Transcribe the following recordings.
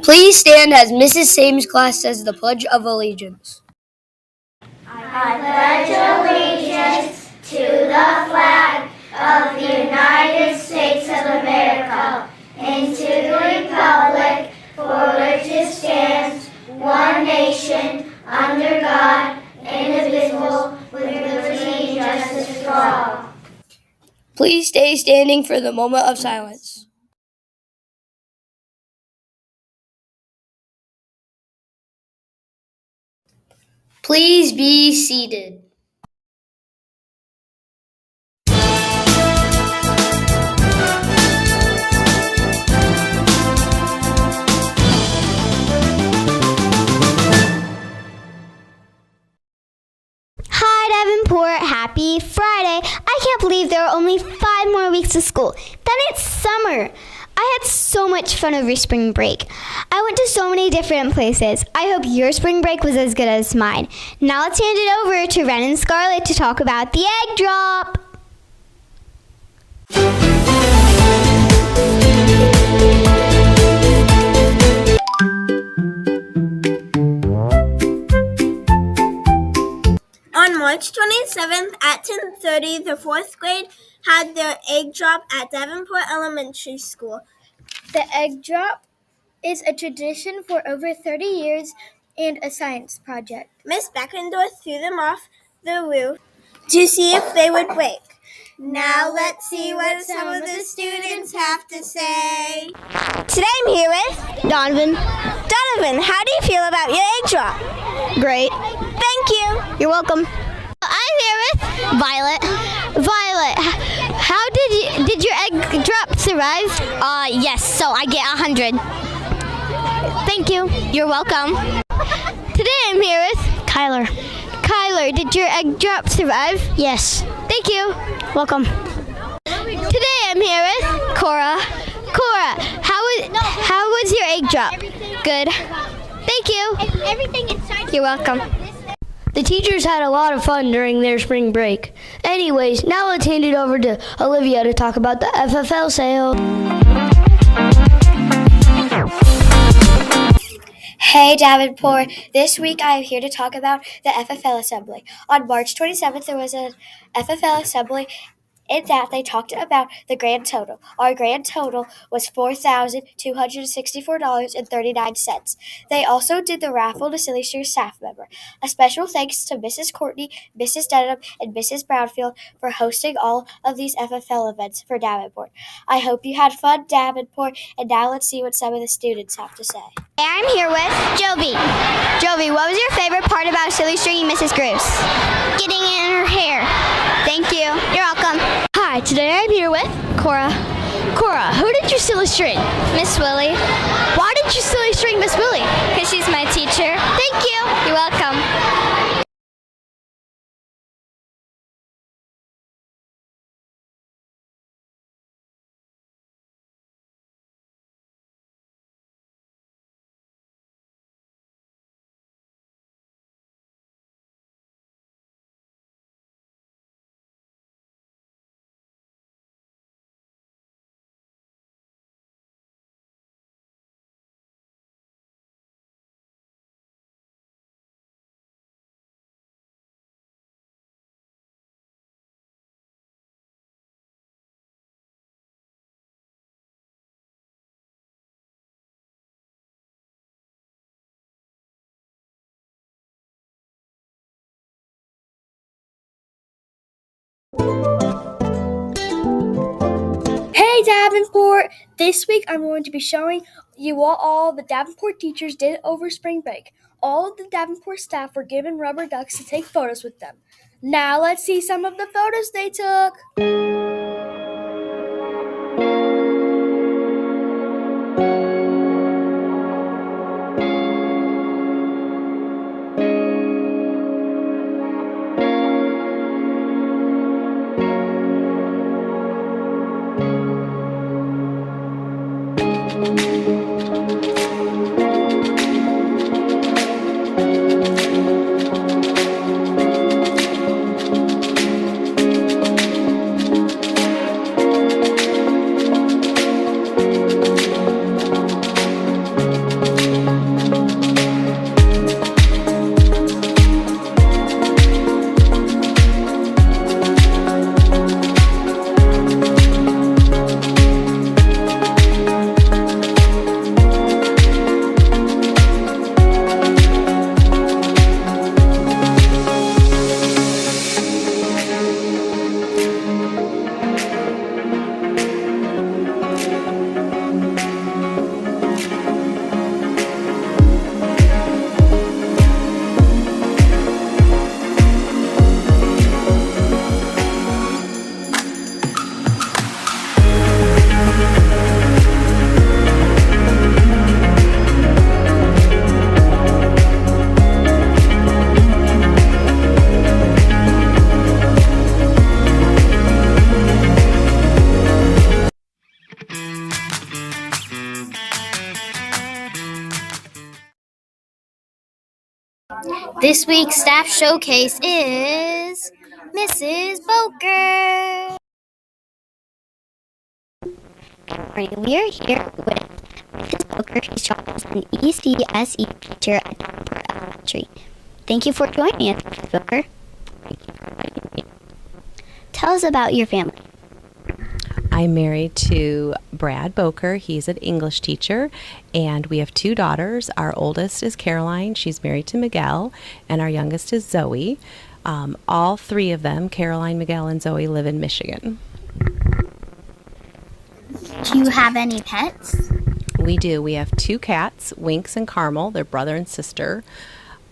Please stand as Mrs. Sames' class says the Pledge of Allegiance. I pledge allegiance to the flag of the United States of America and to the republic for which it stands, one nation, under God, indivisible, with liberty and justice for all. Please stay standing for the moment of silence. Please be seated. Hi Davenport, happy Friday. I can't believe there are only 5 more weeks of school. Then it's summer. I had so much fun over spring break. I went to so many different places. I hope your spring break was as good as mine. Now let's hand it over to Ren and Scarlett to talk about the egg drop. On March 27th at 10:30, the 4th grade had their egg drop at Davenport Elementary School. The egg drop is a tradition for over 30 years and a science project. Miss Beckendorf threw them off the roof to see if they would break. Now let's see what some of the students have to say. Today I'm here with Donovan. Donovan, how do you feel about your egg drop? Great. Thank you. You're welcome. I'm here with Violet. Violet, how did your egg drop survive? Yes, so I get 100. Thank you. You're welcome. Today I'm here with Kyler. Kyler, did your egg drop survive? Yes. Thank you. Welcome. Today I'm here with Cora. Cora, how was your egg drop? Good. Thank you. Everything inside. You're welcome. The teachers had a lot of fun during their spring break. Anyways, now let's hand it over to Olivia to talk about the FFL sale. Hey Davenport, this week I am here to talk about the FFL Assembly. On March 27th, there was an FFL Assembly in that they talked about the grand total. Our grand total was $4,264.39. They also did the raffle to Silly String staff member. A special thanks to Mrs. Courtney, Mrs. Denham, and Mrs. Brownfield for hosting all of these FFL events for Davenport. I hope you had fun, Davenport, and now let's see what some of the students have to say. I'm here with Jovi. Jovi, what was your favorite part about Silly Stringing Mrs. Groose? Getting it in her hair. Thank you. You're welcome. Hi, today I'm here with Cora. Cora, who did you silly string? Miss Willie. Why did you silly string Miss Willie? Because she's my teacher. Thank you. You're welcome. Hey Davenport! This week I'm going to be showing you what all the Davenport teachers did over spring break. All of the Davenport staff were given rubber ducks to take photos with them. Now let's see some of the photos they took. This week's staff showcase is Mrs. Boeker. We are here with Mrs. Boeker. She's job as an ECSE teacher at Davenport Elementary. Thank you for joining us, Mrs. Boeker. Tell us about your family. I'm married to Brad Boeker. He's an English teacher, and we have 2 daughters. Our oldest is Caroline. She's married to Miguel, and our youngest is Zoe. All 3 of them, Caroline, Miguel, and Zoe, live in Michigan. Do you have any pets? We do. We have 2 cats, Winks and Carmel. They're brother and sister.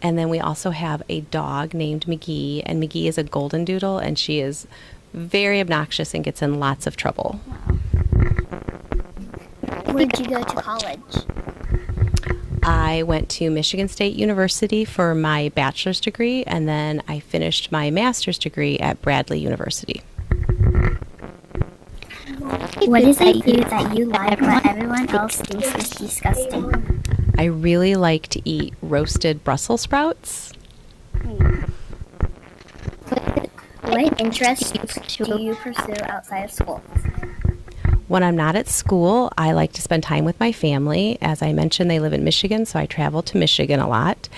And then we also have a dog named McGee, and McGee is a golden doodle, and she is very obnoxious and gets in lots of trouble. Where did you go to college? I went to Michigan State University for my bachelor's degree, and then I finished my master's degree at Bradley University. What is a food that you like but everyone else thinks is disgusting? I really like to eat roasted Brussels sprouts. What interests do you pursue outside of school? When I'm not at school, I like to spend time with my family. As I mentioned, they live in Michigan, so I travel to Michigan a lot.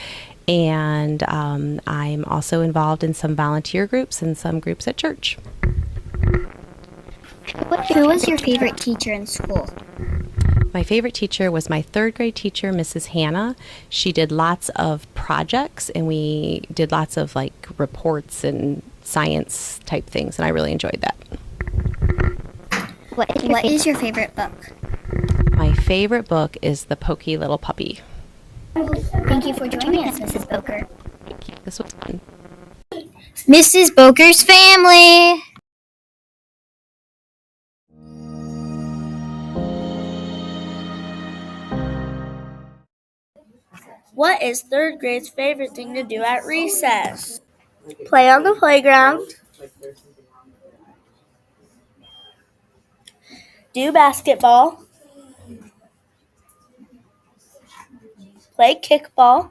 And I'm also involved in some volunteer groups and some groups at church. Who was your favorite teacher in school? My favorite teacher was my 3rd grade teacher, Mrs. Hannah. She did lots of projects, and we did lots of reports and science type things, and I really enjoyed that. What is your favorite book? My favorite book is The Pokey Little Puppy. Thank you for joining us, Mrs. Boeker. This was fun. Mrs. Boeker's family. What is 3rd grade's favorite thing to do at recess? Play on the playground. Do basketball. Play kickball.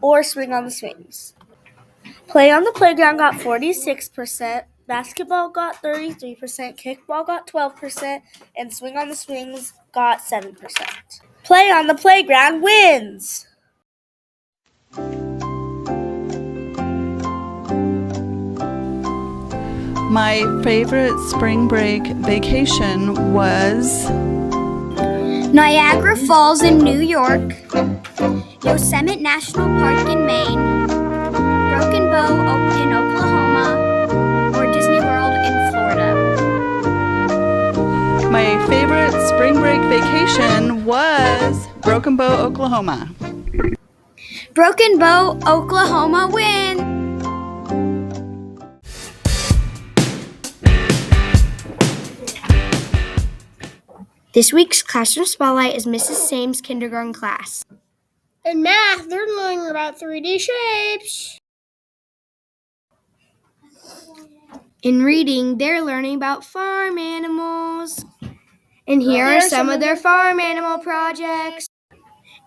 Or swing on the swings. Play on the playground got 46%. Basketball got 33%, kickball got 12%, and swing on the swings got 7%. Play on the playground wins! My favorite spring break vacation was Niagara Falls in New York, Yosemite National Park in Maine, Broken Bow in Oklahoma, or Disney World in Florida. my favorite spring break vacation was Broken Bow, Oklahoma. Broken Bow, Oklahoma win! This week's Classroom Spotlight is Mrs. Same's kindergarten class. In math, they're learning about 3D shapes. In reading, they're learning about farm animals. And here are some of their farm animal projects.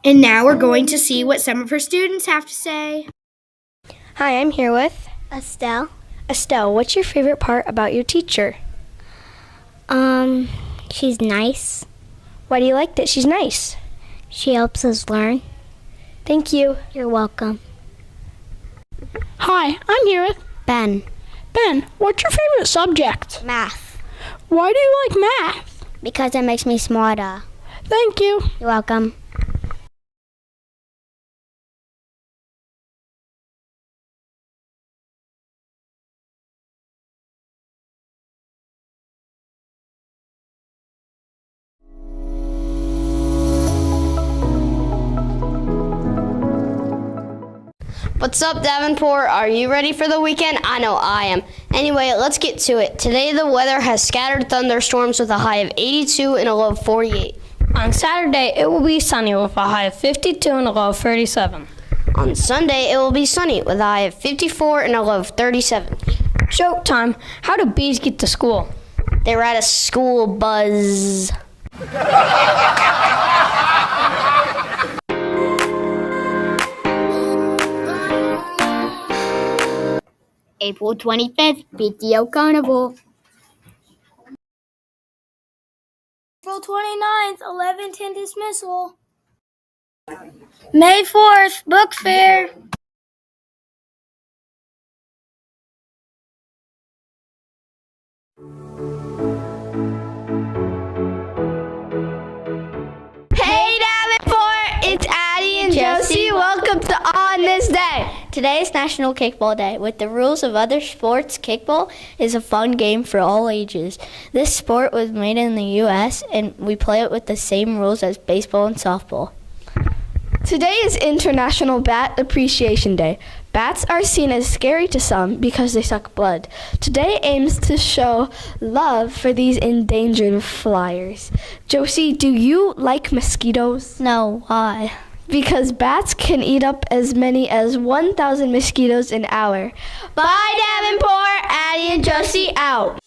And now we're going to see what some of her students have to say. Hi, I'm here with Estelle. Estelle. What's your favorite part about your teacher? She's nice. Why do you like that she's nice? She helps us learn. Thank you. You're welcome. Hi, I'm here with Ben. Ben. What's your favorite subject? Math. Why do you like math? Because it makes me smarter. Thank you. You're welcome. What's up, Davenport? Are you ready for the weekend? I know I am. Anyway, let's get to it. Today, the weather has scattered thunderstorms with a high of 82 and a low of 48. On Saturday, it will be sunny with a high of 52 and a low of 37. On Sunday, it will be sunny with a high of 54 and a low of 37. Joke time. How do bees get to school? They ride a school buzz. April 25th, PTO Carnival. April 29th, 11:10 dismissal. May 4th, book fair. Hey Davenport, it's Addie and Josie. Welcome to On This Day. Today is National Kickball Day. With the rules of other sports, kickball is a fun game for all ages. This sport was made in the U.S., and we play it with the same rules as baseball and softball. Today is International Bat Appreciation Day. Bats are seen as scary to some because they suck blood. Today aims to show love for these endangered flyers. Josie, do you like mosquitoes? No, why? Because bats can eat up as many as 1,000 mosquitoes an hour. Bye, Davenport. Addie and Josie out.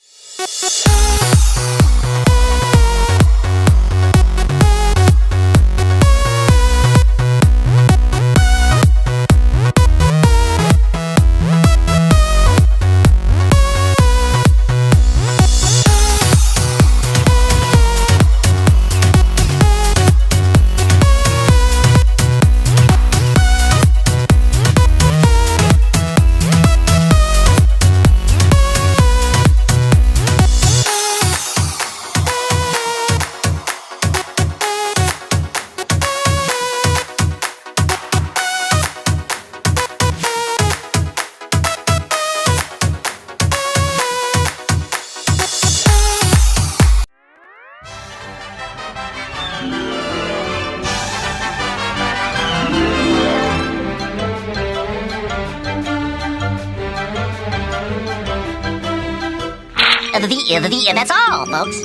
That's all, folks.